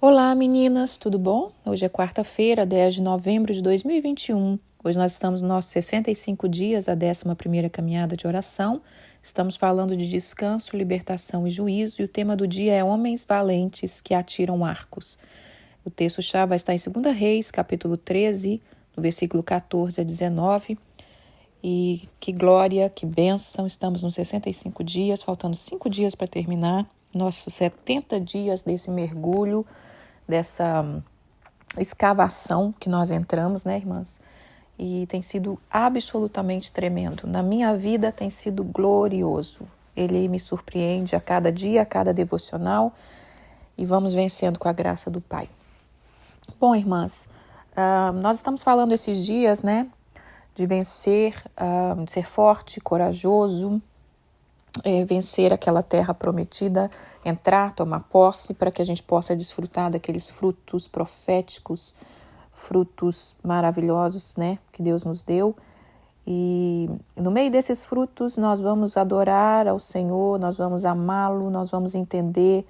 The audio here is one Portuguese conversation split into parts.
Olá, meninas, tudo bom? Hoje é quarta-feira, 10 de novembro de 2021. Hoje nós estamos nos nossos 65 dias da 11ª caminhada de oração. Estamos falando de descanso, libertação e juízo, e o tema do dia é homens valentes que atiram arcos. O texto-chave vai estar em 2 Reis, capítulo 13, do versículo 14 a 19. E que glória, que bênção, estamos nos 65 dias, faltando 5 dias para terminar nossos 70 dias desse mergulho, dessa escavação que nós entramos, né, irmãs? E tem sido absolutamente tremendo. Na minha vida tem sido glorioso. Ele me surpreende a cada dia, a cada devocional, e vamos vencendo com a graça do Pai. Bom, irmãs, nós estamos falando esses dias, né, de vencer, de ser forte, corajoso, vencer aquela terra prometida, entrar, tomar posse, para que a gente possa desfrutar daqueles frutos proféticos, frutos maravilhosos, né, que Deus nos deu. E no meio desses frutos nós vamos adorar ao Senhor, nós vamos amá-lo, nós vamos entender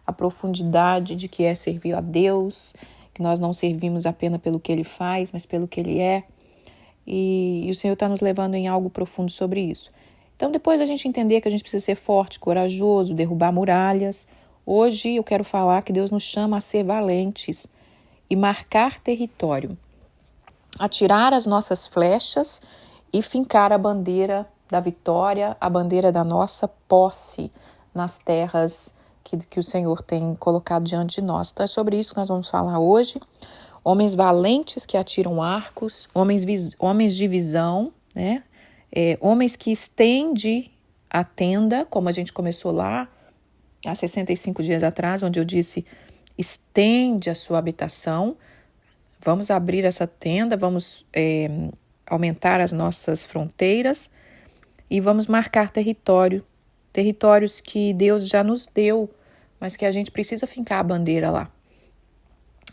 a profundidade de que é servir a Deus, que nós não servimos apenas pelo que Ele faz, mas pelo que Ele é. E o Senhor está nos levando em algo profundo sobre isso. Então, depois da gente entender que a gente precisa ser forte, corajoso, derrubar muralhas, hoje eu quero falar que Deus nos chama a ser valentes e marcar território, atirar as nossas flechas e fincar a bandeira da vitória, a bandeira da nossa posse nas terras que o Senhor tem colocado diante de nós. Então, é sobre isso que nós vamos falar hoje. Homens valentes que atiram arcos, homens de visão, né? Homens que estendem a tenda, como a gente começou lá há 65 dias atrás, onde eu disse, estende a sua habitação, vamos abrir essa tenda, vamos aumentar as nossas fronteiras e vamos marcar territórios que Deus já nos deu, mas que a gente precisa fincar a bandeira lá.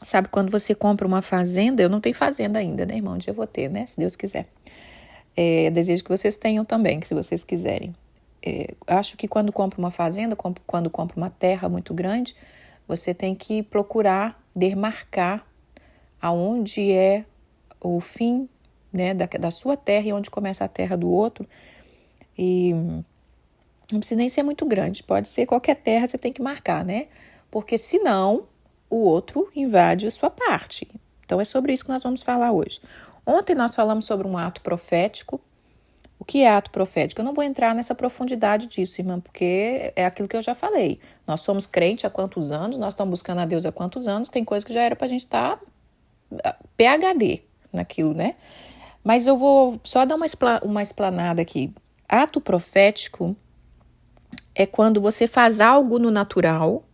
Sabe, quando você compra uma fazenda, eu não tenho fazenda ainda, né, irmão? Um dia eu vou ter, né, se Deus quiser. Desejo que vocês tenham também, que se vocês quiserem. Acho que quando compra uma fazenda, quando compra uma terra muito grande, você tem que procurar demarcar aonde é o fim, né, da sua terra e onde começa a terra do outro. E não precisa nem ser muito grande, pode ser qualquer terra, você tem que marcar, né? Porque senão o outro invade a sua parte. Então é sobre isso que nós vamos falar hoje. Ontem nós falamos sobre um ato profético. O que é ato profético? Eu não vou entrar nessa profundidade disso, irmã, porque é aquilo que eu já falei. Nós somos crentes há quantos anos, nós estamos buscando a Deus há quantos anos, tem coisa que já era para a gente estar PhD naquilo, né? Mas eu vou só dar uma explanada aqui. Ato profético é quando você faz algo no natural,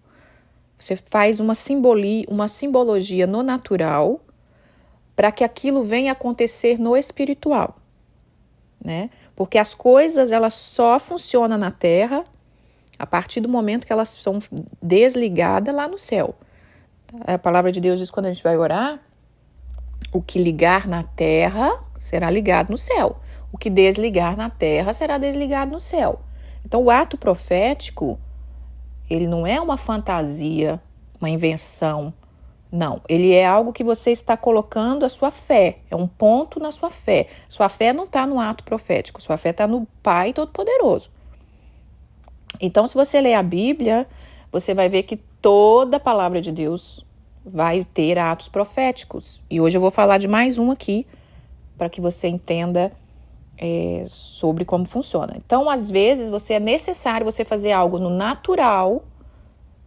você faz uma simbologia no natural, para que aquilo venha acontecer no espiritual, né? Porque as coisas, elas só funcionam na terra a partir do momento que elas são desligadas lá no céu. A palavra de Deus diz, quando a gente vai orar, o que ligar na terra será ligado no céu. O que desligar na terra será desligado no céu. Então, o ato profético, ele não é uma fantasia, uma invenção. Não, ele é algo que você está colocando a sua fé, é um ponto na sua fé. Sua fé não está no ato profético, sua fé está no Pai Todo-Poderoso. Então, se você ler a Bíblia, você vai ver que toda a palavra de Deus vai ter atos proféticos. E hoje eu vou falar de mais um aqui, para que você entenda sobre como funciona. Então, às vezes, é necessário você fazer algo no natural,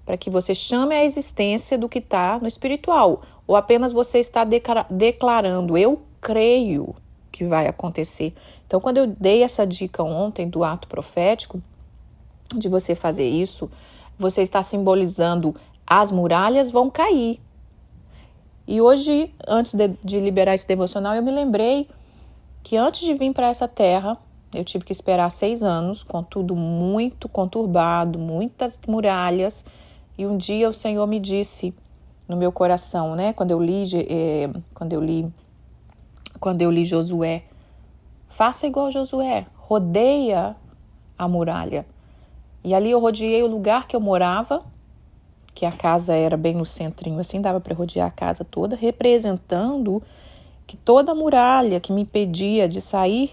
para que você chame a existência do que está no espiritual. Ou apenas você está declarando, eu creio que vai acontecer. Então, quando eu dei essa dica ontem do ato profético, de você fazer isso, você está simbolizando, as muralhas vão cair. E hoje, antes de liberar esse devocional, eu me lembrei que antes de vir para essa terra, eu tive que esperar 6 anos, com tudo muito conturbado, muitas muralhas. E um dia o Senhor me disse no meu coração, né? Quando eu li Josué, faça igual Josué, rodeia a muralha. E ali eu rodeei o lugar que eu morava, que a casa era bem no centrinho, assim, dava para rodear a casa toda, representando que toda a muralha que me impedia de sair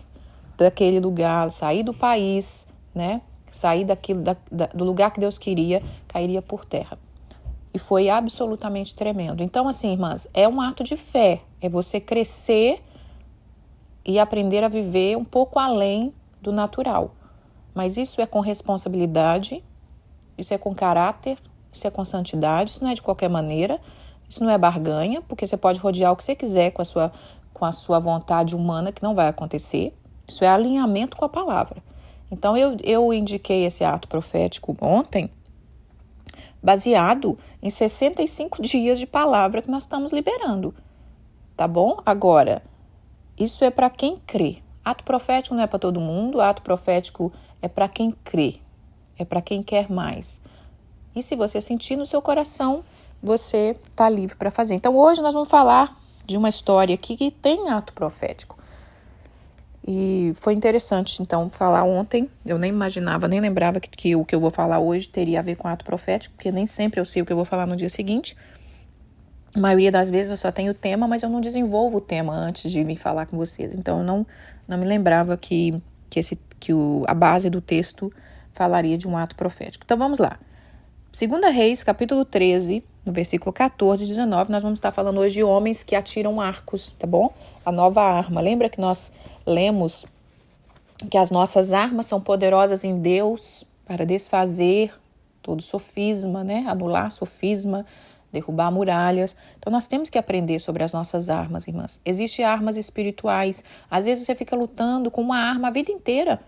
daquele lugar, sair do país, né, sair do lugar que Deus queria, cairia por terra. E foi absolutamente tremendo. Então, assim, irmãs, é um ato de fé, é você crescer e aprender a viver um pouco além do natural. Mas isso é com responsabilidade, isso é com caráter, isso é com santidade, isso não é de qualquer maneira, isso não é barganha, porque você pode rodear o que você quiser com a sua vontade humana, que não vai acontecer. Isso é alinhamento com a palavra. Então, eu indiquei esse ato profético ontem, baseado em 65 dias de palavra que nós estamos liberando, tá bom? Agora, isso é para quem crê. Ato profético não é para todo mundo, ato profético é para quem crê, é para quem quer mais. E se você sentir no seu coração, você está livre para fazer. Então, hoje nós vamos falar de uma história aqui que tem ato profético. E foi interessante, então, falar ontem. Eu nem imaginava, nem lembrava que o que eu vou falar hoje teria a ver com ato profético, porque nem sempre eu sei o que eu vou falar no dia seguinte. A maioria das vezes eu só tenho o tema, mas eu não desenvolvo o tema antes de me falar com vocês. Então, eu não me lembrava que a base do texto falaria de um ato profético. Então, vamos lá. 2 Reis, capítulo 13, no versículo 14 e 19, nós vamos estar falando hoje de homens que atiram arcos, tá bom? A nova arma. Lembra que nós lemos que as nossas armas são poderosas em Deus para desfazer todo sofisma, né? Anular sofisma, derrubar muralhas. Então, nós temos que aprender sobre as nossas armas, irmãs. Existem armas espirituais. Às vezes você fica lutando com uma arma a vida inteira,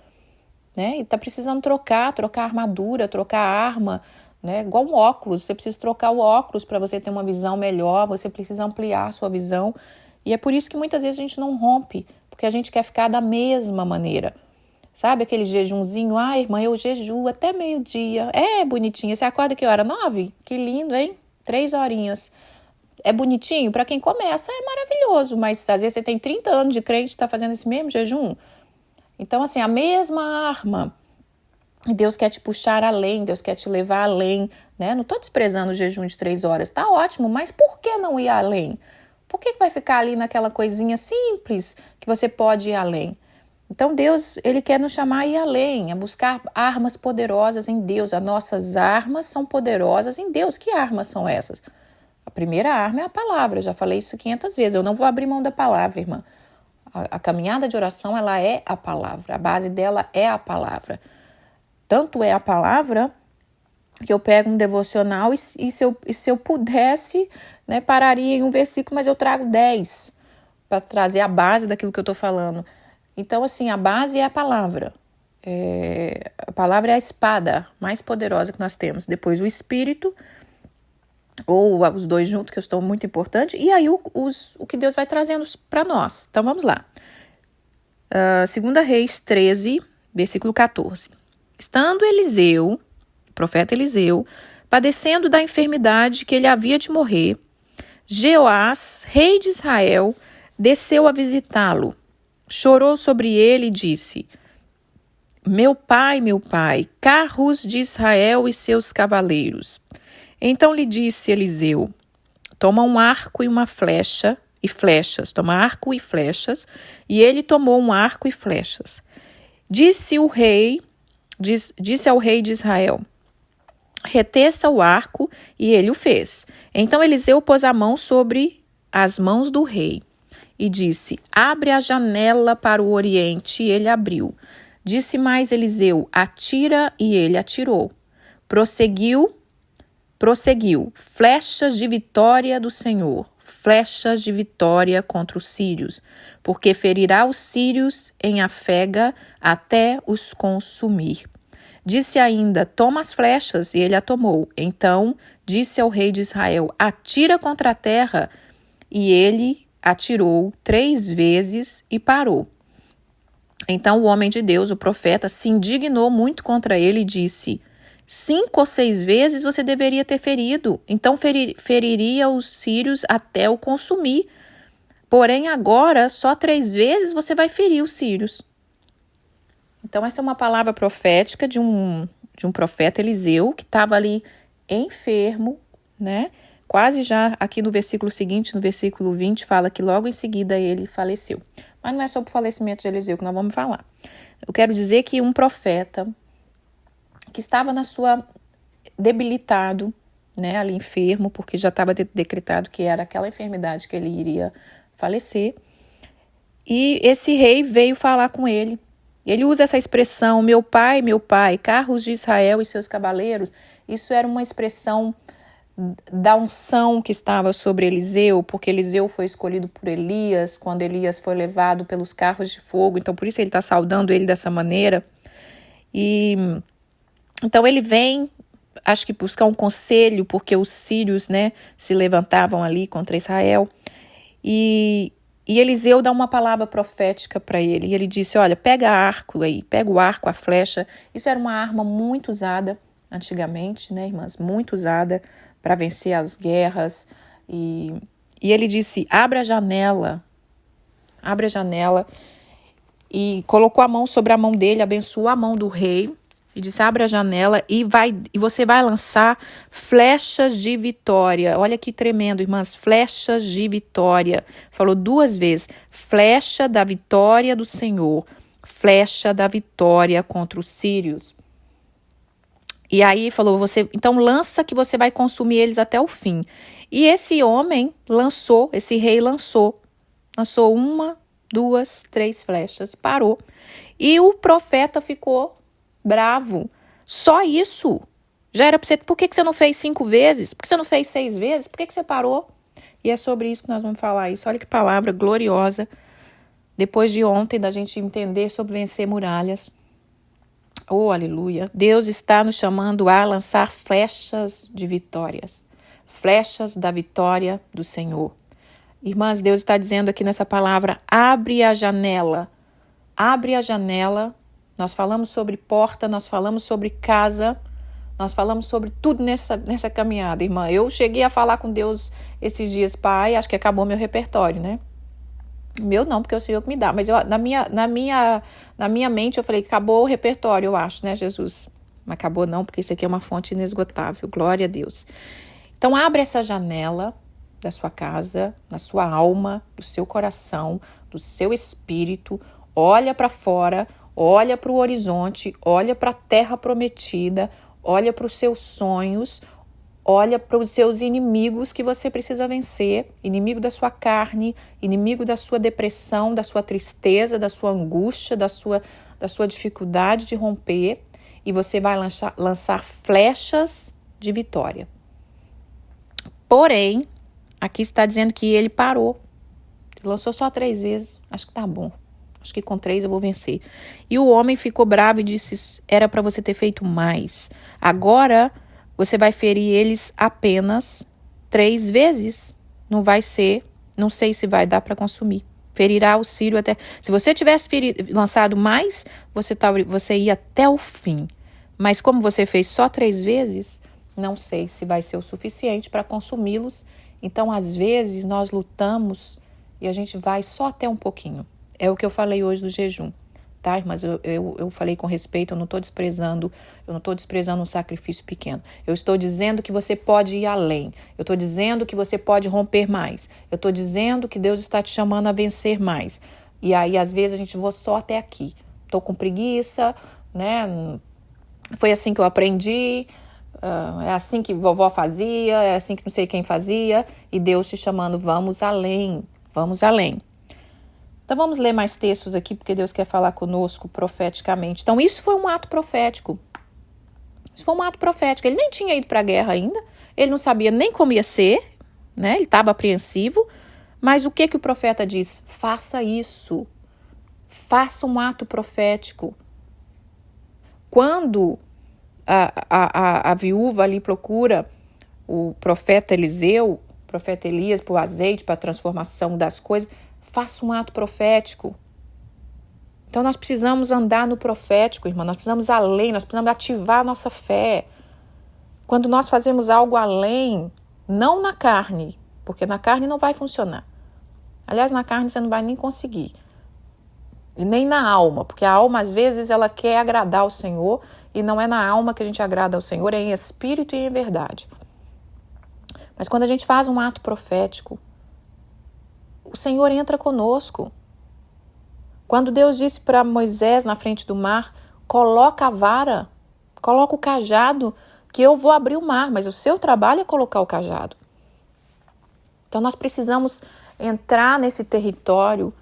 né? E tá precisando trocar armadura, trocar arma, né? Igual um óculos. Você precisa trocar o óculos para você ter uma visão melhor, você precisa ampliar a sua visão. E é por isso que muitas vezes a gente não rompe, porque a gente quer ficar da mesma maneira. Sabe aquele jejumzinho? Ah, irmã, eu jejuo até meio-dia. É bonitinho. Você acorda que hora? 9? Que lindo, hein? 3 horinhas. É bonitinho? Para quem começa é maravilhoso, mas às vezes você tem 30 anos de crente e está fazendo esse mesmo jejum. Então, assim, a mesma arma. Deus quer te puxar além, Deus quer te levar além, né? Não estou desprezando o jejum de 3 horas. Tá ótimo, mas por que não ir além? Por que vai ficar ali naquela coisinha simples que você pode ir além? Então Deus, Ele quer nos chamar a ir além, a buscar armas poderosas em Deus. As nossas armas são poderosas em Deus. Que armas são essas? A primeira arma é a palavra, eu já falei isso 500 vezes. Eu não vou abrir mão da palavra, irmã. A caminhada de oração, ela é a palavra. A base dela é a palavra. Tanto é a palavra que eu pego um devocional e se eu pudesse, né, pararia em um versículo, mas eu trago 10 para trazer a base daquilo que eu estou falando. Então, assim, a base é a palavra. A palavra é a espada mais poderosa que nós temos. Depois o Espírito, ou os dois juntos, que eu estou muito importante. E aí o que Deus vai trazendo para nós. Então, vamos lá. 2 Reis 13, versículo 14. Estando Eliseu, o profeta Eliseu, padecendo da enfermidade que ele havia de morrer, Jeoás, rei de Israel, desceu a visitá-lo. Chorou sobre ele e disse: meu pai, carros de Israel e seus cavaleiros. Então lhe disse Eliseu: toma um arco e uma flecha e flechas. Toma arco e flechas. E ele tomou um arco e flechas. Disse ao rei de Israel: reteça o arco, e ele o fez. Então Eliseu pôs a mão sobre as mãos do rei e disse: abre a janela para o oriente, e ele abriu. Disse mais Eliseu: atira, e ele atirou. Prosseguiu, flechas de vitória do Senhor, flechas de vitória contra os sírios, porque ferirá os sírios em Afega até os consumir. Disse ainda: toma as flechas, e ele a tomou. Então disse ao rei de Israel: atira contra a terra, e ele atirou 3 vezes e parou. Então o homem de Deus, o profeta, se indignou muito contra ele e disse: 5 ou 6 vezes você deveria ter ferido, então feriria os sírios até o consumir. Porém agora só 3 vezes você vai ferir os sírios. Então essa é uma palavra profética de um profeta Eliseu que estava ali enfermo, né? Quase já aqui no versículo seguinte, no versículo 20, fala que logo em seguida ele faleceu. Mas não é sobre o falecimento de Eliseu que nós vamos falar. Eu quero dizer que um profeta que estava debilitado, né, ali enfermo, porque já estava decretado que era aquela enfermidade que ele iria falecer. E esse rei veio falar com ele. Ele usa essa expressão, meu pai, carros de Israel e seus cavaleiros. Isso era uma expressão da unção que estava sobre Eliseu, porque Eliseu foi escolhido por Elias, quando Elias foi levado pelos carros de fogo. Então, por isso ele está saudando ele dessa maneira. E então ele vem, acho que buscar um conselho, porque os sírios, né, se levantavam ali contra Israel. E Eliseu dá uma palavra profética para ele. E ele disse, olha, pega arco aí, pega o arco, a flecha. Isso era uma arma muito usada antigamente, né, irmãs? Muito usada para vencer as guerras. E ele disse, abre a janela. E colocou a mão sobre a mão dele, abençoou a mão do rei. E disse, abre a janela e você vai lançar flechas de vitória. Olha que tremendo, irmãs, flechas de vitória. Falou 2 vezes, flecha da vitória do Senhor, flecha da vitória contra os sírios. E aí falou, então lança que você vai consumir eles até o fim. E esse rei lançou 1, 2, 3 flechas e parou. E o profeta ficou bravo. Só isso. Já era para você. Por que você não fez 5 vezes? Por que você não fez 6 vezes? Por que você parou? E é sobre isso que nós vamos falar isso. Olha que palavra gloriosa. Depois de ontem, da gente entender sobre vencer muralhas. Oh, aleluia. Deus está nos chamando a lançar flechas de vitórias. Flechas da vitória do Senhor. Irmãs, Deus está dizendo aqui nessa palavra, abre a janela. Abre a janela. Nós falamos sobre porta, nós falamos sobre casa, nós falamos sobre tudo nessa caminhada, irmã. Eu cheguei a falar com Deus esses dias, pai, acho que acabou meu repertório, né? Meu não, porque é o Senhor que me dá. Mas na minha mente eu falei, acabou o repertório, eu acho, né, Jesus? Mas acabou não, porque isso aqui é uma fonte inesgotável. Glória a Deus. Então, abre essa janela da sua casa, da sua alma, do seu coração, do seu espírito. Olha para fora, olha para o horizonte, olha para a terra prometida, olha para os seus sonhos, olha para os seus inimigos que você precisa vencer, inimigo da sua carne, inimigo da sua depressão, da sua tristeza, da sua angústia, da sua dificuldade de romper, e você vai lançar flechas de vitória. Porém, aqui está dizendo que ele parou, lançou só 3 vezes, acho que tá bom. Acho que com 3 eu vou vencer. E o homem ficou bravo e disse, era para você ter feito mais. Agora você vai ferir eles apenas 3 vezes. Não vai ser, não sei se vai dar para consumir. Ferirá o sírio até... Se você tivesse lançado mais, você ia até o fim. Mas como você fez só 3 vezes, não sei se vai ser o suficiente para consumi-los. Então, às vezes, nós lutamos e a gente vai só até um pouquinho. É o que eu falei hoje do jejum, tá, irmãs? Eu falei com respeito, eu não estou desprezando um sacrifício pequeno. Eu estou dizendo que você pode ir além. Eu estou dizendo que você pode romper mais. Eu estou dizendo que Deus está te chamando a vencer mais. E aí, às vezes, a gente voa só até aqui. Estou com preguiça, né? Foi assim que eu aprendi, é assim que vovó fazia, é assim que não sei quem fazia. E Deus te chamando, vamos além, vamos além. Então vamos ler mais textos aqui, porque Deus quer falar conosco profeticamente. Então isso foi um ato profético. Ele nem tinha ido para a guerra ainda, ele não sabia nem como ia ser, né? Ele estava apreensivo. Mas o que o profeta diz? Faça isso. Faça um ato profético. Quando a viúva ali procura o profeta Eliseu, o profeta Elias, para o azeite, para a transformação das coisas, faça um ato profético. Então nós precisamos andar no profético, irmã. Nós precisamos além, nós precisamos ativar a nossa fé. Quando nós fazemos algo além, não na carne, porque na carne não vai funcionar. Aliás, na carne você não vai nem conseguir. E nem na alma, porque a alma às vezes ela quer agradar ao Senhor e não é na alma que a gente agrada ao Senhor, é em espírito e em verdade. Mas quando a gente faz um ato profético, o Senhor entra conosco. Quando Deus disse para Moisés na frente do mar, coloca a vara, coloca o cajado, que eu vou abrir o mar, mas o seu trabalho é colocar o cajado. Então nós precisamos entrar nesse território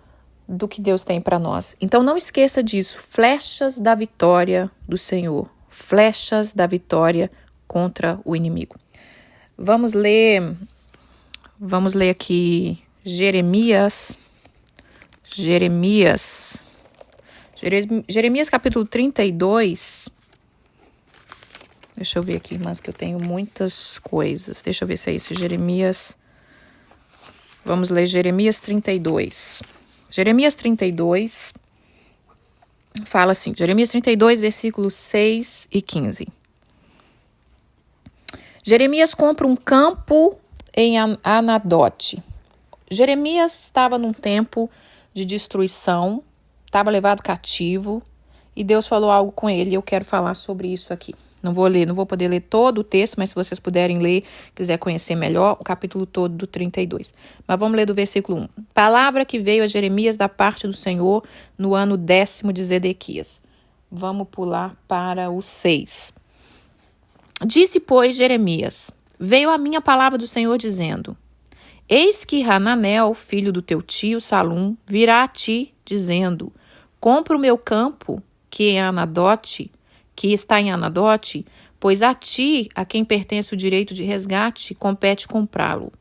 do que Deus tem para nós. Então não esqueça disso, flechas da vitória do Senhor, flechas da vitória contra o inimigo. Vamos ler aqui Jeremias capítulo 32. Deixa eu ver aqui, irmãs, que eu tenho muitas coisas. Deixa eu ver se é isso, Jeremias. Vamos ler Jeremias 32. Jeremias 32 fala assim, Jeremias 32, versículos 6 e 15. Jeremias compra um campo em Anadote. Jeremias estava num tempo de destruição, estava levado cativo, e Deus falou algo com ele, e eu quero falar sobre isso aqui. Não vou poder ler todo o texto, mas se vocês puderem ler, quiser conhecer melhor, o capítulo todo do 32. Mas vamos ler do versículo 1. Palavra que veio a Jeremias da parte do Senhor no ano 10º de Zedequias. Vamos pular para o 6. Disse, pois, Jeremias, veio a minha palavra do Senhor dizendo, eis que Hananel, filho do teu tio Salum, virá a ti, dizendo, compra o meu campo, que está em Anadote, pois a ti, a quem pertence o direito de resgate, compete comprá-lo.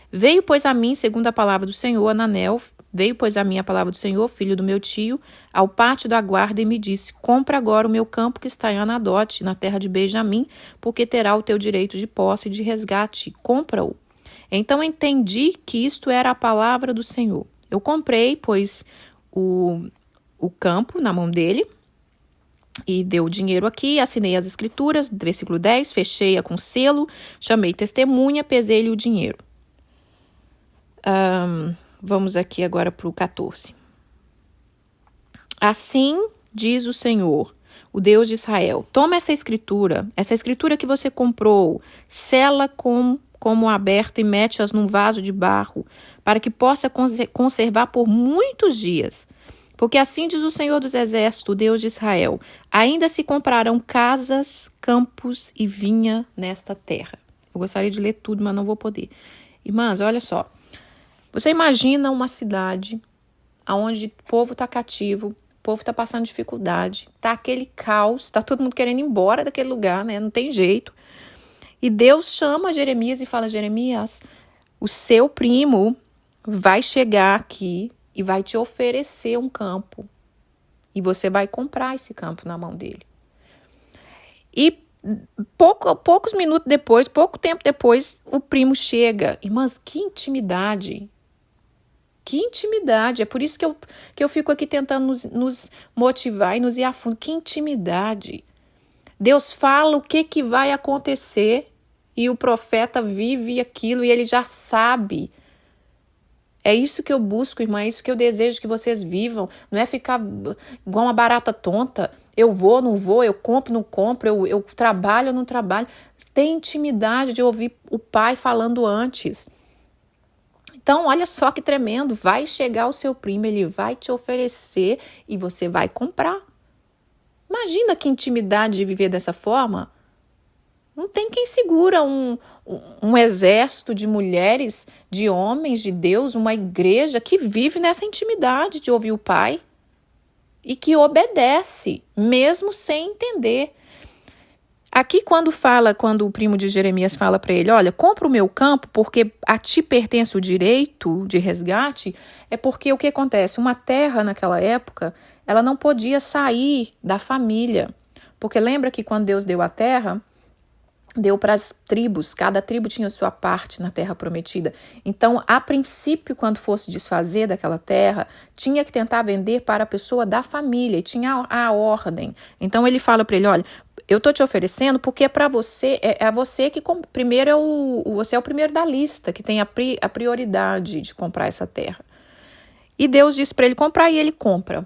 Veio, pois, a mim, segundo a palavra do Senhor, Hananel, filho do meu tio, ao pátio da guarda e me disse, compra agora o meu campo que está em Anadote, na terra de Benjamim, porque terá o teu direito de posse e de resgate, compra-o. Então entendi que isto era a palavra do Senhor. Eu comprei, pois, o campo na mão dele, e deu o dinheiro aqui, assinei as escrituras, versículo 10, fechei-a com selo, chamei testemunha, pesei-lhe o dinheiro. Vamos aqui agora para o 14. Assim diz o Senhor, o Deus de Israel, toma essa escritura que você comprou, sela como aberta e mete-as num vaso de barro, para que possa conservar por muitos dias. Porque assim diz o Senhor dos Exércitos, o Deus de Israel, ainda se comprarão casas, campos e vinha nesta terra. Eu gostaria de ler tudo, mas não vou poder. Irmãs, olha só. Você imagina uma cidade onde o povo está cativo, o povo está passando dificuldade, está aquele caos, está todo mundo querendo ir embora daquele lugar, né? Não tem jeito. E Deus chama Jeremias e fala, Jeremias, o seu primo vai chegar aqui e vai te oferecer um campo. E você vai comprar esse campo na mão dele. E poucos minutos depois, pouco tempo depois, o primo chega. Irmãs, que intimidade. Que intimidade. É por isso que eu fico aqui tentando nos motivar e nos ir a fundo. Que intimidade. Deus fala o que vai acontecer e o profeta vive aquilo e ele já sabe. É isso que eu busco, irmã, é isso que eu desejo que vocês vivam. Não é ficar igual uma barata tonta. Eu vou, não vou, eu compro, não compro, eu trabalho, não trabalho. Tem intimidade de ouvir o pai falando antes. Então, olha só que tremendo. Vai chegar o seu primo, ele vai te oferecer e você vai comprar. Imagina que intimidade de viver dessa forma. Não tem quem segura um exército de mulheres, de homens, de Deus, uma igreja que vive nessa intimidade de ouvir o Pai e que obedece, mesmo sem entender. Aqui quando o primo de Jeremias fala para ele, olha, compra o meu campo porque a ti pertence o direito de resgate, é porque o que acontece? Uma terra naquela época, ela não podia sair da família. Porque lembra que quando Deus deu a terra, deu para as tribos, cada tribo tinha sua parte na terra prometida. Então, a princípio, quando fosse desfazer daquela terra, tinha que tentar vender para a pessoa da família, e tinha a ordem. Então, ele fala para ele, olha, eu estou te oferecendo porque é para você, é você que primeiro você é o primeiro da lista, que tem a prioridade de comprar essa terra. E Deus disse para ele comprar e ele compra.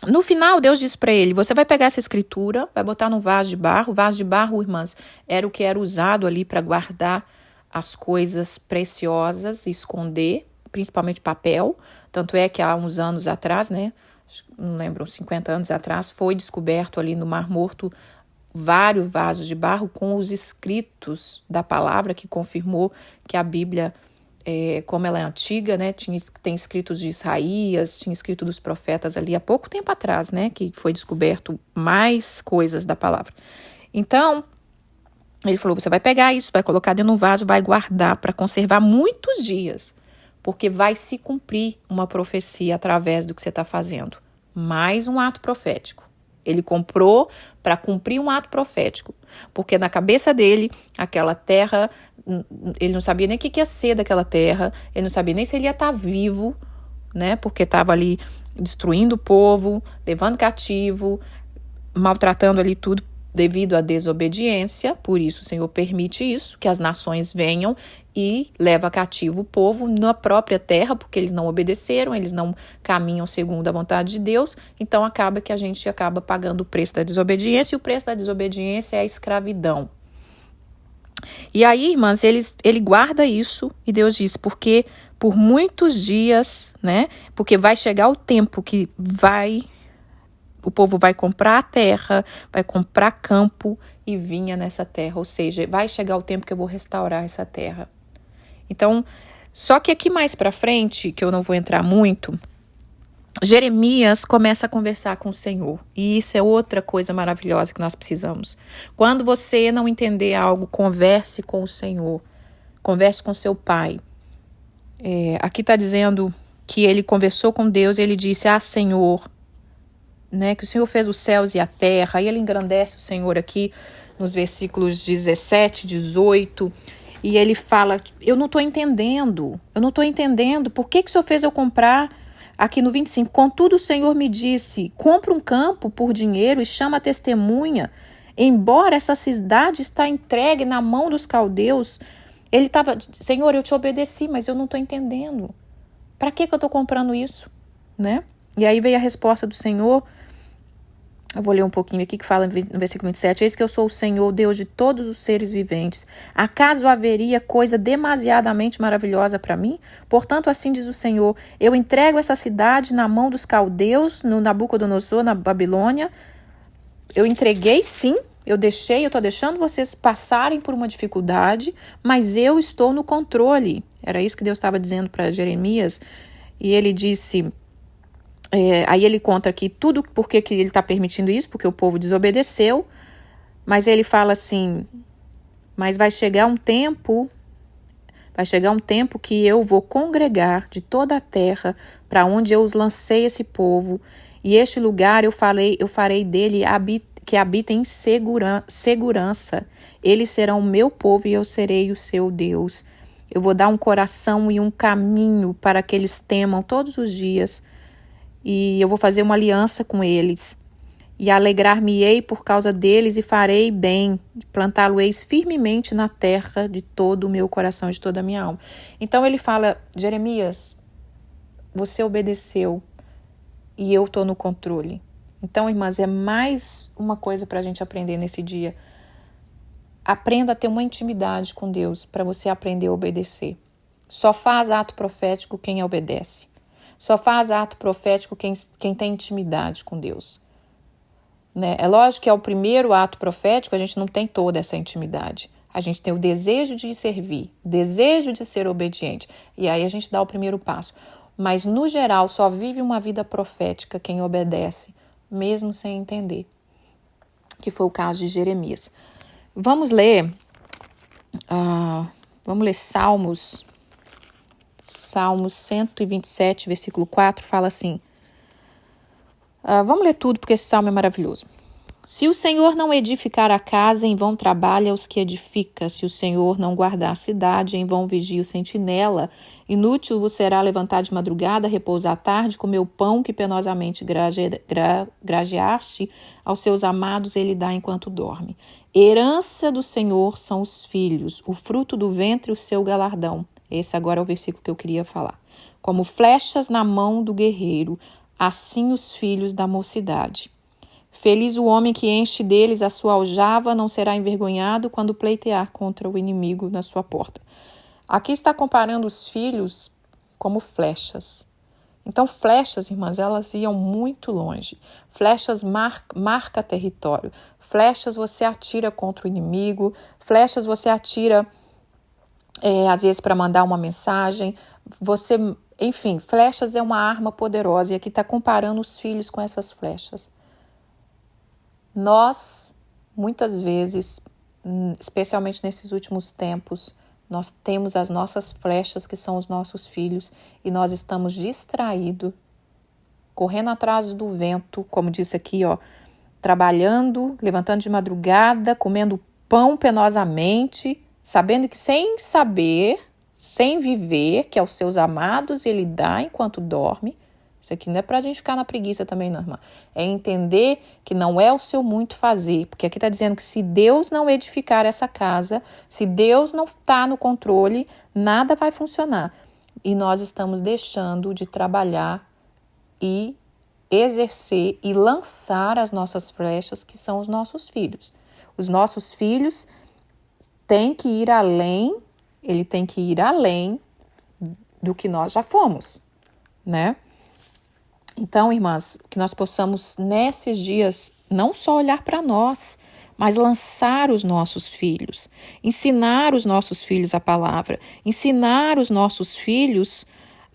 No final, Deus disse para ele, você vai pegar essa escritura, vai botar num vaso de barro. O vaso de barro, irmãs, era o que era usado ali para guardar as coisas preciosas, esconder, principalmente papel. Tanto é que há uns anos atrás, né, não lembro, uns 50 anos atrás, foi descoberto ali no Mar Morto vários vasos de barro com os escritos da palavra, que confirmou que a Bíblia, como ela é antiga, né, tem escritos de Isaías, tinha escrito dos profetas ali há pouco tempo atrás, né, que foi descoberto mais coisas da palavra. Então, ele falou, você vai pegar isso, vai colocar dentro de um vaso, vai guardar para conservar muitos dias, porque vai se cumprir uma profecia através do que você está fazendo. Mais um ato profético. Ele comprou para cumprir um ato profético, porque na cabeça dele, aquela terra, ele não sabia nem o que ia ser daquela terra, ele não sabia nem se ele ia estar vivo, né? Porque estava ali destruindo o povo, levando cativo, maltratando ali tudo devido à desobediência. Por isso o Senhor permite isso, que as nações venham e leva cativo o povo na própria terra, porque eles não obedeceram, eles não caminham segundo a vontade de Deus. Então acaba que a gente acaba pagando o preço da desobediência, e o preço da desobediência é a escravidão. E aí, irmãs, ele guarda isso, e Deus diz, porque por muitos dias, né? Porque vai chegar o tempo que o povo vai comprar a terra, vai comprar campo e vinha nessa terra. Ou seja, vai chegar o tempo que eu vou restaurar essa terra. Então, só que aqui mais para frente, que eu não vou entrar muito, Jeremias começa a conversar com o Senhor. E isso é outra coisa maravilhosa que nós precisamos. Quando você não entender algo, converse com o Senhor. Converse com seu pai. Aqui está dizendo que ele conversou com Deus e ele disse, Senhor, né, que o Senhor fez os céus e a terra. Aí ele engrandece o Senhor aqui nos versículos 17, 18. E ele fala, eu não estou entendendo, por que o Senhor fez eu comprar? Aqui no 25, contudo o Senhor me disse, compra um campo por dinheiro e chama a testemunha, embora essa cidade está entregue na mão dos caldeus. Ele estava, Senhor, eu te obedeci, mas eu não estou entendendo. Para que eu estou comprando isso? Né? E aí veio a resposta do Senhor. Eu vou ler um pouquinho aqui que fala no versículo 27. Eis que eu sou o Senhor, Deus de todos os seres viventes. Acaso haveria coisa demasiadamente maravilhosa para mim? Portanto, assim diz o Senhor, eu entrego essa cidade na mão dos caldeus, no Nabucodonosor, na Babilônia. Eu entreguei, sim, eu estou deixando vocês passarem por uma dificuldade, mas eu estou no controle. Era isso que Deus estava dizendo para Jeremias. E ele disse... aí ele conta aqui tudo porque que ele está permitindo isso, porque o povo desobedeceu, mas ele fala assim, mas vai chegar um tempo que eu vou congregar de toda a terra para onde eu os lancei esse povo, e este lugar eu farei dele que habita em segurança. Eles serão o meu povo e eu serei o seu Deus. Eu vou dar um coração e um caminho para que eles temam todos os dias. E eu vou fazer uma aliança com eles, e alegrar-me-ei por causa deles, e farei bem, plantá-lo-eis firmemente na terra de todo o meu coração, de toda a minha alma. Então ele fala, Jeremias, você obedeceu, e eu estou no controle. Então, irmãs, é mais uma coisa para a gente aprender nesse dia. Aprenda a ter uma intimidade com Deus, para você aprender a obedecer. Só faz ato profético quem obedece. Só faz ato profético quem tem intimidade com Deus. Né? É lógico que é o primeiro ato profético, a gente não tem toda essa intimidade. A gente tem o desejo de servir, o desejo de ser obediente. E aí a gente dá o primeiro passo. Mas, no geral, só vive uma vida profética quem obedece, mesmo sem entender. Que foi o caso de Jeremias. Vamos ler Salmos. Salmos 127, versículo 4, fala assim. Vamos ler tudo, porque esse salmo é maravilhoso. Se o Senhor não edificar a casa, em vão trabalha os que edifica. Se o Senhor não guardar a cidade, em vão vigia o sentinela. Inútil vos será levantar de madrugada, repousar à tarde, comer o pão que penosamente grajeaste. Aos seus amados ele dá enquanto dorme. Herança do Senhor são os filhos, o fruto do ventre o seu galardão. Esse agora é o versículo que eu queria falar. Como flechas na mão do guerreiro, assim os filhos da mocidade. Feliz o homem que enche deles a sua aljava, não será envergonhado quando pleitear contra o inimigo na sua porta. Aqui está comparando os filhos como flechas. Então, flechas, irmãs, elas iam muito longe. Flechas marca território. Flechas você atira contra o inimigo. Flechas você atira, às vezes, para mandar uma mensagem. Enfim, flechas é uma arma poderosa. E aqui está comparando os filhos com essas flechas. Nós, muitas vezes, especialmente nesses últimos tempos, nós temos as nossas flechas, que são os nossos filhos, e nós estamos distraídos, correndo atrás do vento, como disse aqui, trabalhando, levantando de madrugada, comendo pão penosamente, sabendo que sem saber, sem viver, que aos seus amados ele dá enquanto dorme. Isso aqui não é para a gente ficar na preguiça também, não, irmã. É entender que não é o seu muito fazer. Porque aqui está dizendo que se Deus não edificar essa casa, se Deus não está no controle, nada vai funcionar. E nós estamos deixando de trabalhar e exercer e lançar as nossas flechas, que são os nossos filhos. Os nossos filhos têm que ir além, ele tem que ir além do que nós já fomos, né? Então, irmãs, que nós possamos, nesses dias, não só olhar para nós, mas lançar os nossos filhos, ensinar os nossos filhos a palavra, ensinar os nossos filhos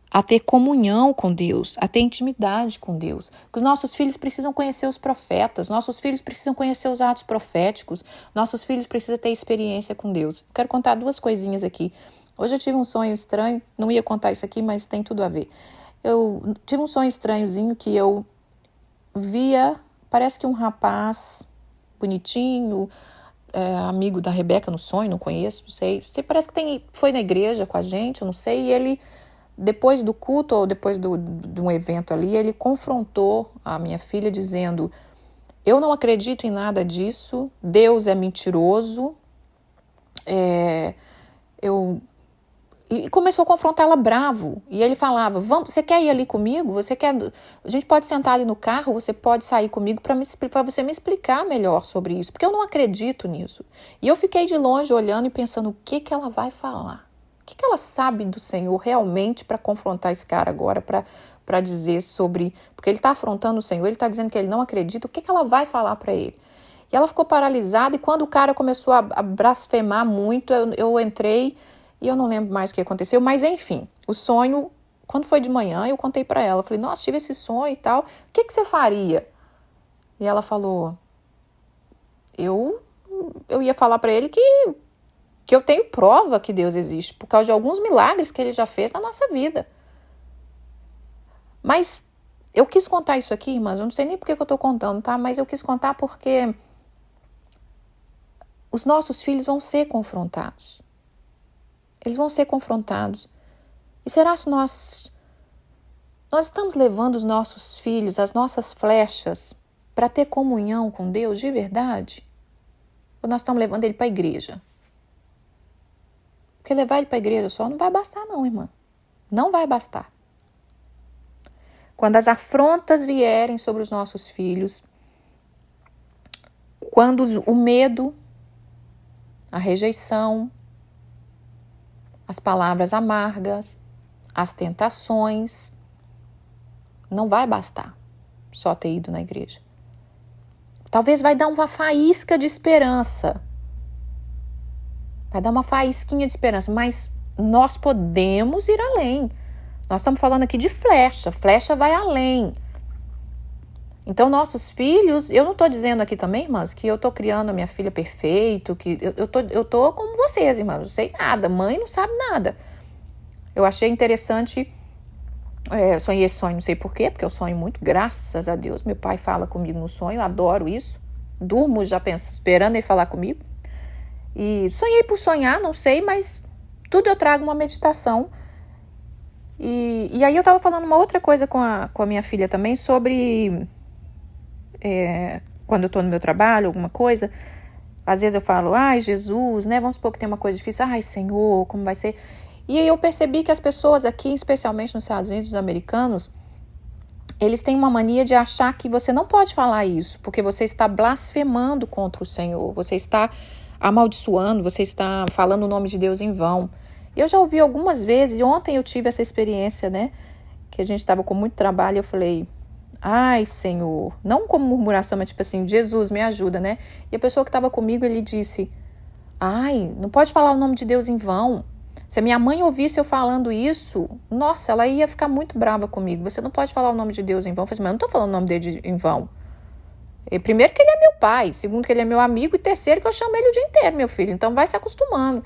a ter comunhão com Deus, a ter intimidade com Deus. Porque os nossos filhos precisam conhecer os profetas, nossos filhos precisam conhecer os atos proféticos, nossos filhos precisam ter experiência com Deus. Quero contar 2 coisinhas aqui. Hoje eu tive um sonho estranho, não ia contar isso aqui, mas tem tudo a ver. Eu tive um sonho estranhozinho que eu via, parece que um rapaz bonitinho, amigo da Rebeca no sonho, não conheço, não sei. Parece que foi na igreja com a gente, eu não sei. E ele, depois do culto ou depois de um evento ali, ele confrontou a minha filha dizendo: eu não acredito em nada disso, Deus é mentiroso. E começou a confrontá-la bravo. E ele falava: você quer ir ali comigo? A gente pode sentar ali no carro, você pode sair comigo para você me explicar melhor sobre isso, porque eu não acredito nisso. E eu fiquei de longe olhando e pensando: o que ela vai falar? O que ela sabe do Senhor realmente para confrontar esse cara agora, para dizer sobre... Porque ele está afrontando o Senhor, ele está dizendo que ele não acredita, o que ela vai falar para ele? E ela ficou paralisada, e quando o cara começou a blasfemar muito, eu entrei... E eu não lembro mais o que aconteceu, mas enfim, o sonho, quando foi de manhã, eu contei para ela. Falei: nossa, tive esse sonho e tal, o que você faria? E ela falou: eu ia falar para ele que eu tenho prova que Deus existe, por causa de alguns milagres que ele já fez na nossa vida. Mas eu quis contar isso aqui, irmãs, eu não sei nem por que eu estou contando, tá? Mas eu quis contar porque os nossos filhos vão ser confrontados. Eles vão ser confrontados. E será que nós estamos levando os nossos filhos, as nossas flechas, para ter comunhão com Deus de verdade? Ou nós estamos levando ele para a igreja? Porque levar ele para a igreja só não vai bastar não, irmã. Não vai bastar. Quando as afrontas vierem sobre os nossos filhos, quando o medo, a rejeição, as palavras amargas, as tentações, não vai bastar só ter ido na igreja. Talvez vai dar uma faísca de esperança. Vai dar uma faísquinha de esperança, mas nós podemos ir além. Nós estamos falando aqui de flecha. Flecha vai além. Então, nossos filhos... Eu não estou dizendo aqui também, irmãs, que eu estou criando a minha filha perfeito, que eu tô como vocês, irmãs. Não sei nada. Mãe não sabe nada. Eu achei interessante... eu sonhei esse sonho, não sei por quê, porque eu sonho muito, graças a Deus. Meu pai fala comigo no sonho, eu adoro isso. Durmo já esperando ele falar comigo. E sonhei por sonhar, não sei, mas tudo eu trago uma meditação. E aí eu estava falando uma outra coisa com a minha filha também sobre... quando eu estou no meu trabalho, alguma coisa, às vezes eu falo: ai, Jesus, né? Vamos supor que tem uma coisa difícil. Ai, Senhor, como vai ser? E aí eu percebi que as pessoas aqui, especialmente nos Estados Unidos, os americanos, eles têm uma mania de achar que você não pode falar isso, porque você está blasfemando contra o Senhor, você está amaldiçoando, você está falando o nome de Deus em vão. Eu já ouvi algumas vezes, e ontem eu tive essa experiência, né? Que a gente estava com muito trabalho, eu falei, ai, Senhor, não como murmuração, mas tipo assim, Jesus, me ajuda, né? E a pessoa que estava comigo, ele disse, ai, não pode falar o nome de Deus em vão. Se a minha mãe ouvisse eu falando isso, nossa, ela ia ficar muito brava comigo. Você não pode falar o nome de Deus em vão. Eu falei assim, mas eu não estou falando o nome dele em vão. Primeiro que ele é meu pai, segundo que ele é meu amigo, e terceiro que eu chamo ele o dia inteiro, meu filho. Então vai se acostumando.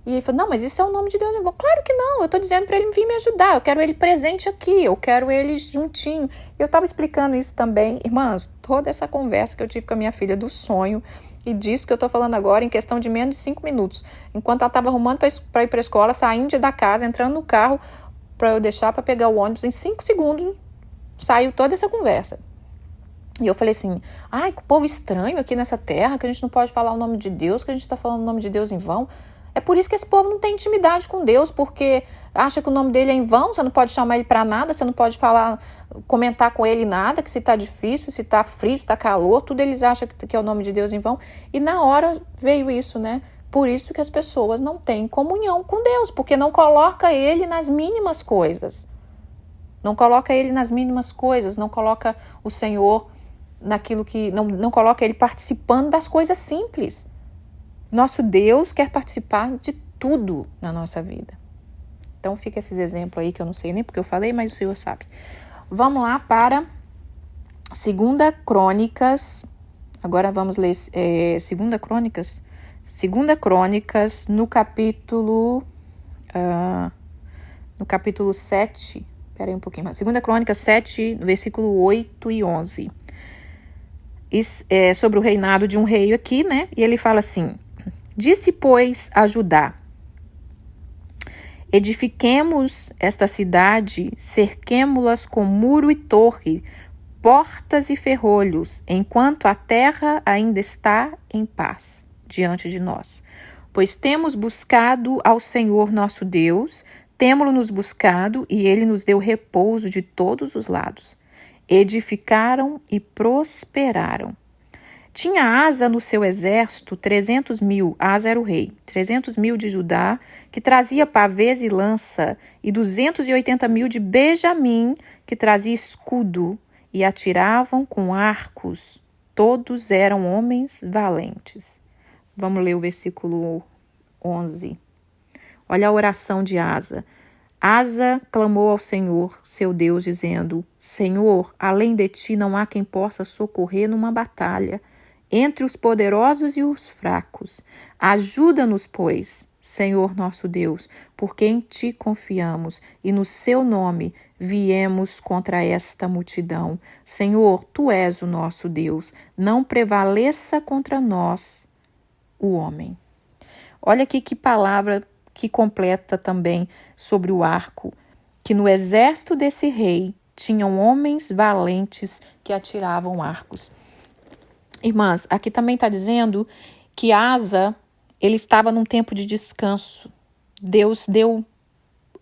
E ele falou, não, mas isso é o nome de Deus em vão. Claro que não, eu estou dizendo para ele vir me ajudar. Eu quero ele presente aqui, eu quero ele juntinho. Eu estava explicando isso também. Irmãs, toda essa conversa que eu tive com a minha filha do sonho, e disso que eu estou falando agora em questão de menos de 5 minutos. Enquanto ela estava arrumando para ir para a escola, saindo da casa, entrando no carro para eu deixar para pegar o ônibus, em 5 segundos saiu toda essa conversa. E eu falei assim, ai, que povo estranho aqui nessa terra, que a gente não pode falar o nome de Deus, que a gente está falando o nome de Deus em vão. É por isso que esse povo não tem intimidade com Deus, porque acha que o nome dele é em vão, você não pode chamar ele para nada, você não pode falar, comentar com ele nada, que se está difícil, se está frio, se está calor, tudo eles acham que é o nome de Deus em vão. E na hora veio isso, né? Por isso que as pessoas não têm comunhão com Deus, porque não coloca ele nas mínimas coisas. Não coloca ele nas mínimas coisas, não coloca o Senhor naquilo que... Não coloca ele participando das coisas simples. Nosso Deus quer participar de tudo na nossa vida. Então fica esses exemplos aí que eu não sei nem porque eu falei, mas o Senhor sabe. Vamos lá para 2 Crônicas. Agora vamos ler 2 Crônicas. 2 Crônicas no capítulo 7. Espera aí um pouquinho mais. 2 Crônicas 7, versículo 8 e 11. Isso é sobre o reinado de um rei aqui, né? E ele fala assim... Disse, pois, a Judá, edifiquemos esta cidade, cerquemo-las com muro e torre, portas e ferrolhos, enquanto a terra ainda está em paz diante de nós. Pois temos buscado ao Senhor nosso Deus, temo-lo-nos buscado, e ele nos deu repouso de todos os lados. Edificaram e prosperaram. Tinha Asa no seu exército 300.000, Asa era o rei, 300.000 de Judá, que trazia pavês e lança, e 280.000 de Benjamim, que trazia escudo, e atiravam com arcos. Todos eram homens valentes. Vamos ler o versículo 11. Olha a oração de Asa. Asa clamou ao Senhor, seu Deus, dizendo, Senhor, além de ti não há quem possa socorrer numa batalha, entre os poderosos e os fracos. Ajuda-nos, pois, Senhor nosso Deus, porque em ti confiamos e no seu nome viemos contra esta multidão. Senhor, tu és o nosso Deus, não prevaleça contra nós o homem. Olha aqui que palavra que completa também sobre o arco, que no exército desse rei tinham homens valentes que atiravam arcos. Irmãs, aqui também está dizendo que Asa, ele estava num tempo de descanso. Deus deu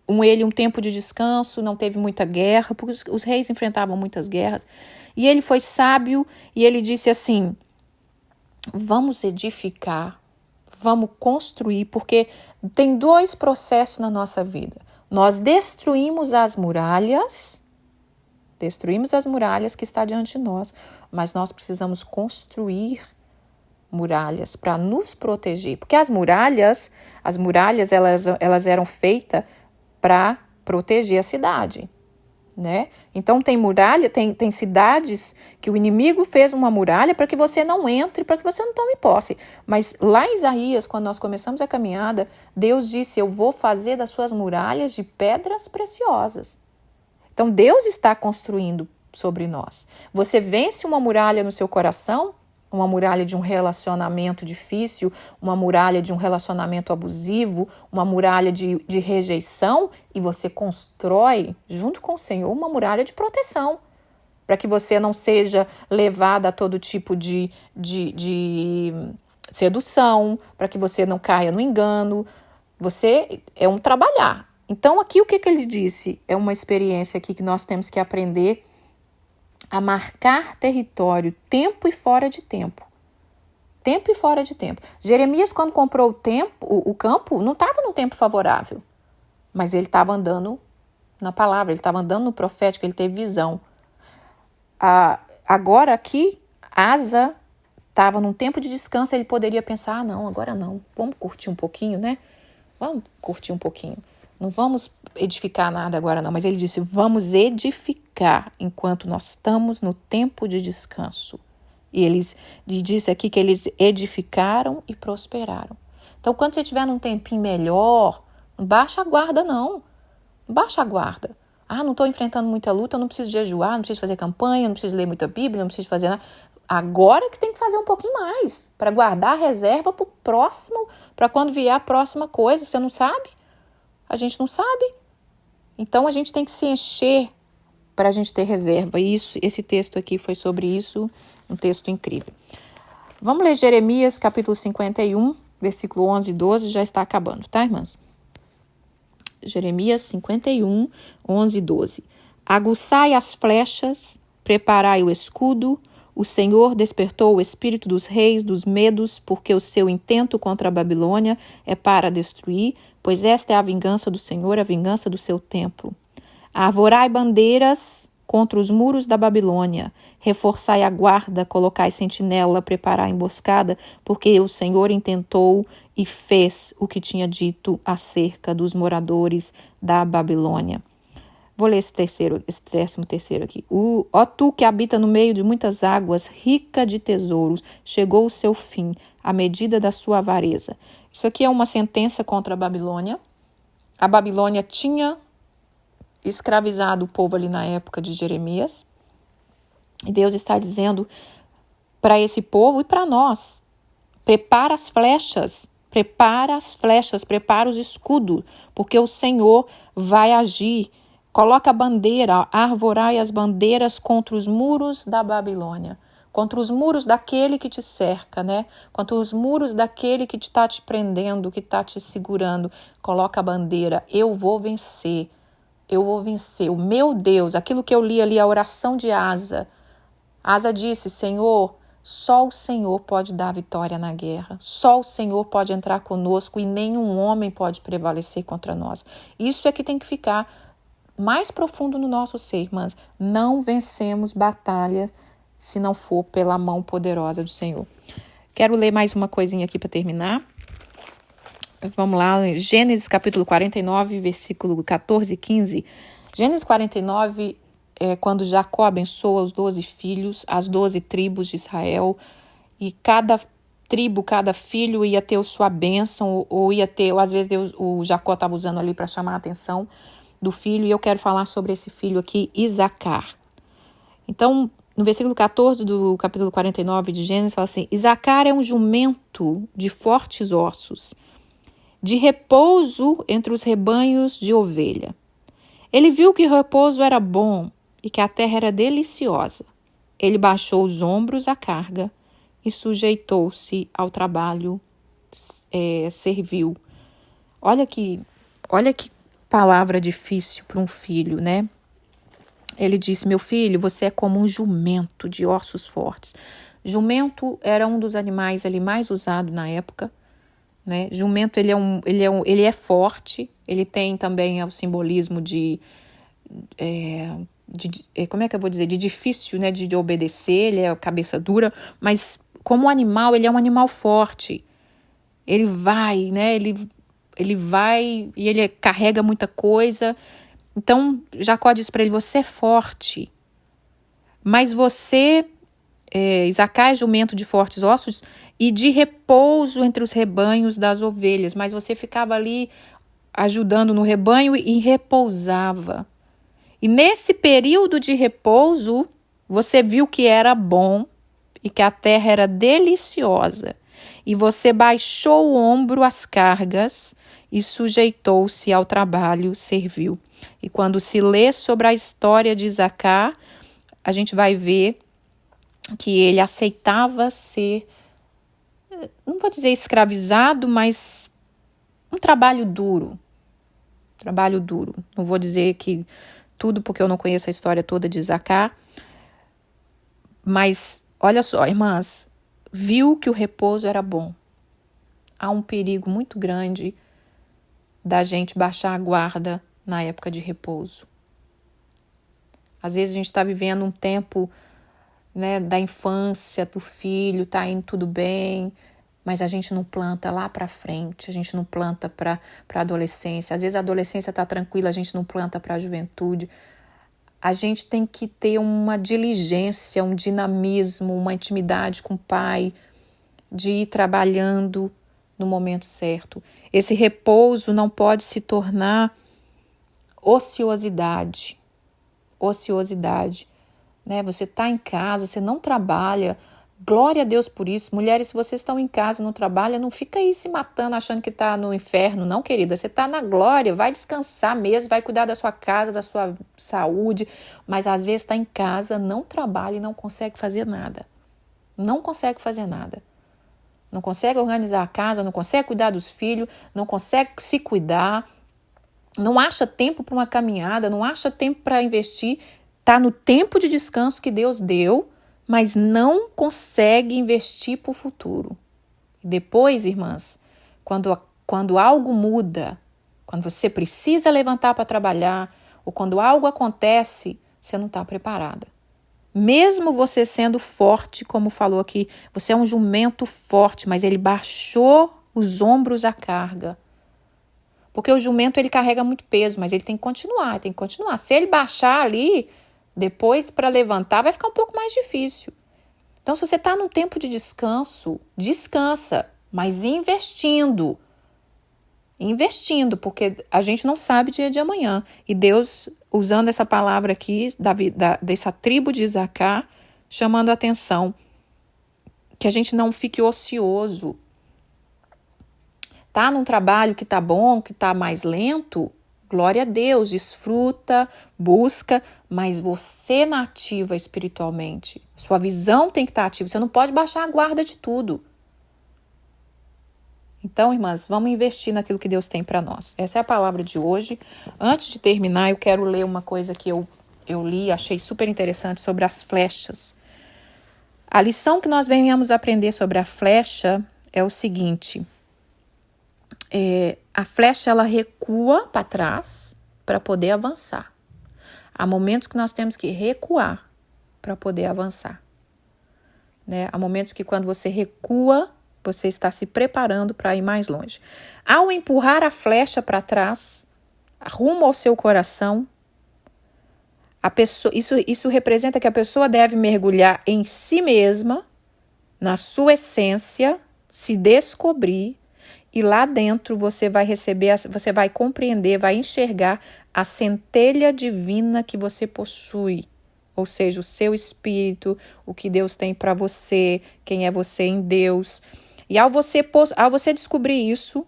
ele um tempo de descanso, não teve muita guerra, porque os reis enfrentavam muitas guerras. E ele foi sábio e ele disse assim, vamos edificar, vamos construir, porque tem 2 processos na nossa vida. Nós destruímos as muralhas que está diante de nós, mas nós precisamos construir muralhas para nos proteger, porque as muralhas elas eram feitas para proteger a cidade, né? Então tem muralha, tem cidades que o inimigo fez uma muralha para que você não entre, para que você não tome posse. Mas lá em Isaías, quando nós começamos a caminhada, Deus disse, eu vou fazer das suas muralhas de pedras preciosas. Então Deus está construindo sobre nós. Você vence uma muralha no seu coração, uma muralha de um relacionamento difícil, uma muralha de um relacionamento abusivo, uma muralha de rejeição, e você constrói, junto com o Senhor, uma muralha de proteção, para que você não seja levada a todo tipo de sedução, para que você não caia no engano. É um trabalhar. Então, aqui o que ele disse? É uma experiência aqui que nós temos que aprender a marcar território, tempo e fora de tempo. Tempo e fora de tempo. Jeremias, quando comprou o campo, não estava num tempo favorável. Mas ele estava andando na palavra, ele estava andando no profético, ele teve visão. Agora aqui, Asa estava num tempo de descanso, ele poderia pensar, não, agora não, vamos curtir um pouquinho, né? Vamos curtir um pouquinho. Não vamos edificar nada agora não, mas ele disse, vamos edificar enquanto nós estamos no tempo de descanso. E disse aqui que eles edificaram e prosperaram. Então, quando você estiver num tempinho melhor, não baixa a guarda não. Não baixa a guarda. Não estou enfrentando muita luta, eu não preciso jejuar, não preciso fazer campanha, não preciso ler muita Bíblia, não preciso fazer nada. Agora que tem que fazer um pouquinho mais, para guardar a reserva para o próximo, para quando vier a próxima coisa. Você não sabe? A gente não sabe. Então, a gente tem que se encher para a gente ter reserva. E esse texto aqui foi sobre isso, um texto incrível. Vamos ler Jeremias, capítulo 51, versículo 11 e 12, já está acabando, tá, irmãs? Jeremias 51, 11 e 12. Aguçai as flechas, preparai o escudo. O Senhor despertou o espírito dos reis, dos medos, porque o seu intento contra a Babilônia é para destruir, pois esta é a vingança do Senhor, a vingança do seu templo. Arvorai bandeiras contra os muros da Babilônia, reforçai a guarda, colocai sentinela, preparai emboscada, porque o Senhor intentou e fez o que tinha dito acerca dos moradores da Babilônia. Vou ler esse 13º aqui. Ó tu que habita no meio de muitas águas, rica de tesouros, chegou o seu fim, a medida da sua avareza. Isso aqui é uma sentença contra a Babilônia. A Babilônia tinha escravizado o povo ali na época de Jeremias. E Deus está dizendo para esse povo e para nós, prepara as flechas, prepara os escudos, porque o Senhor vai agir. Coloca a bandeira, arvorai as bandeiras contra os muros da Babilônia, contra os muros daquele que te cerca, né? Contra os muros daquele que está te prendendo, que está te segurando. Coloca a bandeira, eu vou vencer, o meu Deus, aquilo que eu li ali, a oração de Asa. Asa disse, Senhor, só o Senhor pode dar vitória na guerra, só o Senhor pode entrar conosco e nenhum homem pode prevalecer contra nós. Isso é que tem que ficar mais profundo no nosso ser, irmãs. Não vencemos batalha se não for pela mão poderosa do Senhor. Quero ler mais uma coisinha aqui para terminar. Vamos lá, Gênesis capítulo 49, versículo 14 e 15. Gênesis 49 é quando Jacó abençoa os 12 filhos, as 12 tribos de Israel, e cada tribo, cada filho ia ter sua bênção, ou às vezes o Jacó estava usando ali para chamar a atenção do filho, e eu quero falar sobre esse filho aqui, Isacar. Então, no versículo 14 do capítulo 49 de Gênesis, fala assim, Isacar é um jumento de fortes ossos, de repouso entre os rebanhos de ovelha. Ele viu que o repouso era bom e que a terra era deliciosa. Ele baixou os ombros à carga e sujeitou-se ao trabalho servil. Olha que palavra difícil para um filho, né? Ele disse, meu filho, você é como um jumento de ossos fortes. Jumento era um dos animais ali mais usado na época, né? Jumento, ele é forte, ele tem também o simbolismo como é que eu vou dizer, de difícil, né, de obedecer, ele é cabeça dura, mas como animal, ele é um animal forte. Ele vai, né, ele vai e ele carrega muita coisa. Então, Jacó diz para ele, você é forte, mas você, Isacar é jumento de fortes ossos e de repouso entre os rebanhos das ovelhas, mas você ficava ali ajudando no rebanho e repousava. E nesse período de repouso, você viu que era bom e que a terra era deliciosa. E você baixou o ombro às cargas e sujeitou-se ao trabalho servil. E quando se lê sobre a história de Isacar, a gente vai ver que ele aceitava ser, não vou dizer escravizado, mas um trabalho duro. Não vou dizer que tudo, porque eu não conheço a história toda de Isacar, Mas, olha só, irmãs, viu que o repouso era bom. Há um perigo muito grande da gente baixar a guarda na época de repouso. Às vezes a gente está vivendo um tempo, né, da infância, do filho, tá indo tudo bem, mas a gente não planta lá para frente, a gente não planta para a adolescência. Às vezes a adolescência está tranquila, a gente não planta para a juventude. A gente tem que ter uma diligência, um dinamismo, uma intimidade com o Pai, de ir trabalhando no momento certo. Esse repouso não pode se tornar ociosidade, né? Você está em casa, você não trabalha, glória a Deus por isso. Mulheres, se vocês estão em casa e não trabalham, não fica aí se matando achando que está no inferno, não, querida. Você está na glória, vai descansar mesmo, vai cuidar da sua casa, da sua saúde, mas às vezes está em casa, não trabalha e não consegue fazer nada. Não consegue fazer nada. Não consegue organizar a casa, não consegue cuidar dos filhos, não consegue se cuidar, não acha tempo para uma caminhada, não acha tempo para investir. Está no tempo de descanso que Deus deu, mas não consegue investir para o futuro. Depois, irmãs, quando algo muda, quando você precisa levantar para trabalhar, ou quando algo acontece, você não está preparada. Mesmo você sendo forte, como falou aqui, você é um jumento forte, mas ele baixou os ombros à carga. Porque o jumento, ele carrega muito peso, mas ele tem que continuar. Se ele baixar ali, depois para levantar, vai ficar um pouco mais difícil. Então, se você está num tempo de descanso, descansa, mas investindo. Investindo, porque a gente não sabe o dia de amanhã. E Deus, usando essa palavra aqui, dessa tribo de Isacar, chamando a atenção, que a gente não fique ocioso. Tá num trabalho que tá bom, que tá mais lento, glória a Deus, desfruta, busca, mas você na ativa espiritualmente. Sua visão tem que estar ativa, você não pode baixar a guarda de tudo. Então, irmãs, vamos investir naquilo que Deus tem para nós. Essa é a palavra de hoje. Antes de terminar, eu quero ler uma coisa que eu li, achei super interessante, sobre as flechas. A lição que nós venhamos aprender sobre a flecha é o seguinte: a flecha, ela recua para trás para poder avançar. Há momentos que nós temos que recuar para poder avançar, né? Há momentos que quando você recua, você está se preparando para ir mais longe. Ao empurrar a flecha para trás, rumo ao seu coração, isso representa que a pessoa deve mergulhar em si mesma, na sua essência, se descobrir, e lá dentro você vai receber, você vai compreender, vai enxergar a centelha divina que você possui. Ou seja, o seu espírito, o que Deus tem para você, quem é você em Deus. E ao você descobrir isso,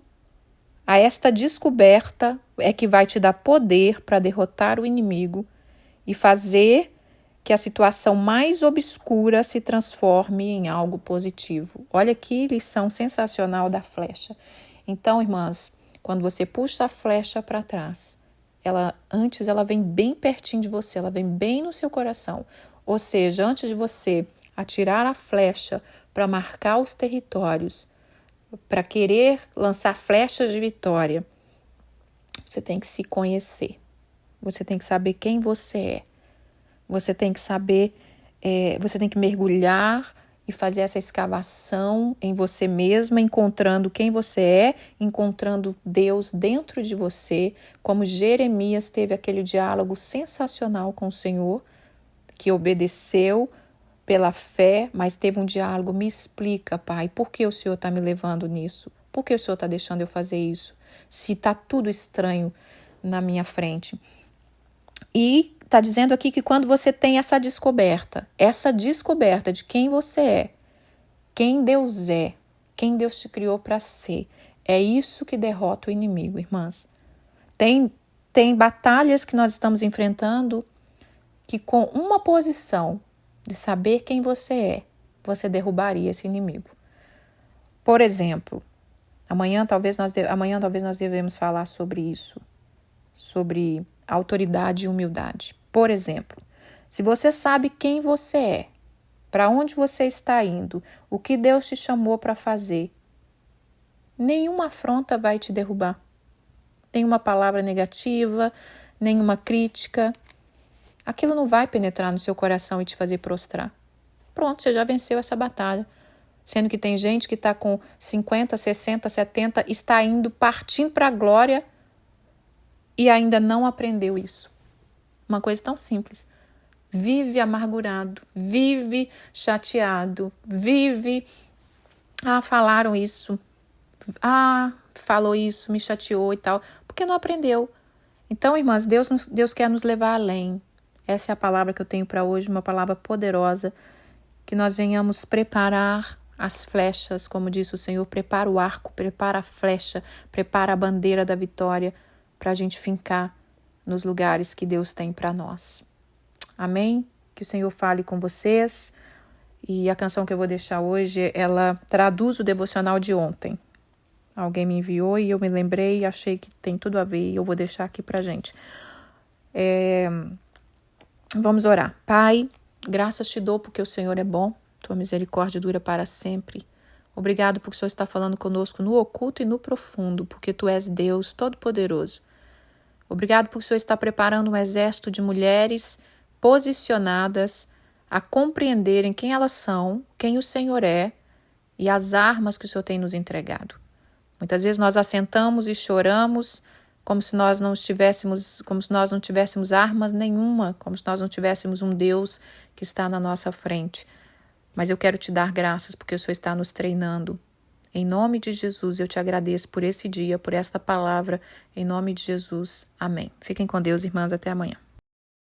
esta descoberta é que vai te dar poder para derrotar o inimigo e fazer que a situação mais obscura se transforme em algo positivo. Olha que lição sensacional da flecha. Então, irmãs, quando você puxa a flecha para trás, ela vem bem pertinho de você, ela vem bem no seu coração. Ou seja, antes de você atirar a flecha para marcar os territórios, para querer lançar flechas de vitória, você tem que se conhecer. Você tem que saber quem você é. Você tem que saber, você tem que mergulhar e fazer essa escavação em você mesma, encontrando quem você é, encontrando Deus dentro de você, como Jeremias teve aquele diálogo sensacional com o Senhor, que obedeceu pela fé, mas teve um diálogo: me explica, Pai, por que o Senhor está me levando nisso? Por que o Senhor está deixando eu fazer isso? Se está tudo estranho na minha frente. E está dizendo aqui que quando você tem essa descoberta de quem você é, quem Deus te criou para ser, é isso que derrota o inimigo, irmãs. Tem batalhas que nós estamos enfrentando que com uma posição de saber quem você é, você derrubaria esse inimigo. Por exemplo, amanhã talvez nós devemos falar sobre isso, sobre autoridade e humildade. Por exemplo, se você sabe quem você é, para onde você está indo, o que Deus te chamou para fazer, nenhuma afronta vai te derrubar. Nenhuma palavra negativa, nenhuma crítica. Aquilo não vai penetrar no seu coração e te fazer prostrar. Pronto, você já venceu essa batalha. Sendo que tem gente que está com 50, 60, 70, está indo, partindo para a glória e ainda não aprendeu isso. Uma coisa tão simples. Vive amargurado, vive chateado, vive... falaram isso. Falou isso, me chateou e tal. Porque não aprendeu. Então, irmãs, Deus quer nos levar além. Essa é a palavra que eu tenho para hoje, uma palavra poderosa. Que nós venhamos preparar as flechas, como disse o Senhor, prepara o arco, prepara a flecha, prepara a bandeira da vitória para a gente fincar nos lugares que Deus tem para nós. Amém? Que o Senhor fale com vocês. E a canção que eu vou deixar hoje, ela traduz o devocional de ontem. Alguém me enviou e eu me lembrei e achei que tem tudo a ver e eu vou deixar aqui pra gente. Vamos orar. Pai, graças te dou porque o Senhor é bom, tua misericórdia dura para sempre. Obrigado porque o Senhor está falando conosco no oculto e no profundo, porque tu és Deus Todo-Poderoso. Obrigado porque o Senhor está preparando um exército de mulheres posicionadas a compreenderem quem elas são, quem o Senhor é e as armas que o Senhor tem nos entregado. Muitas vezes nós assentamos e choramos como se nós não tivéssemos armas nenhuma, como se nós não tivéssemos um Deus que está na nossa frente. Mas eu quero te dar graças porque o Senhor está nos treinando. Em nome de Jesus, eu te agradeço por esse dia, por esta palavra. Em nome de Jesus, amém. Fiquem com Deus, irmãs, até amanhã.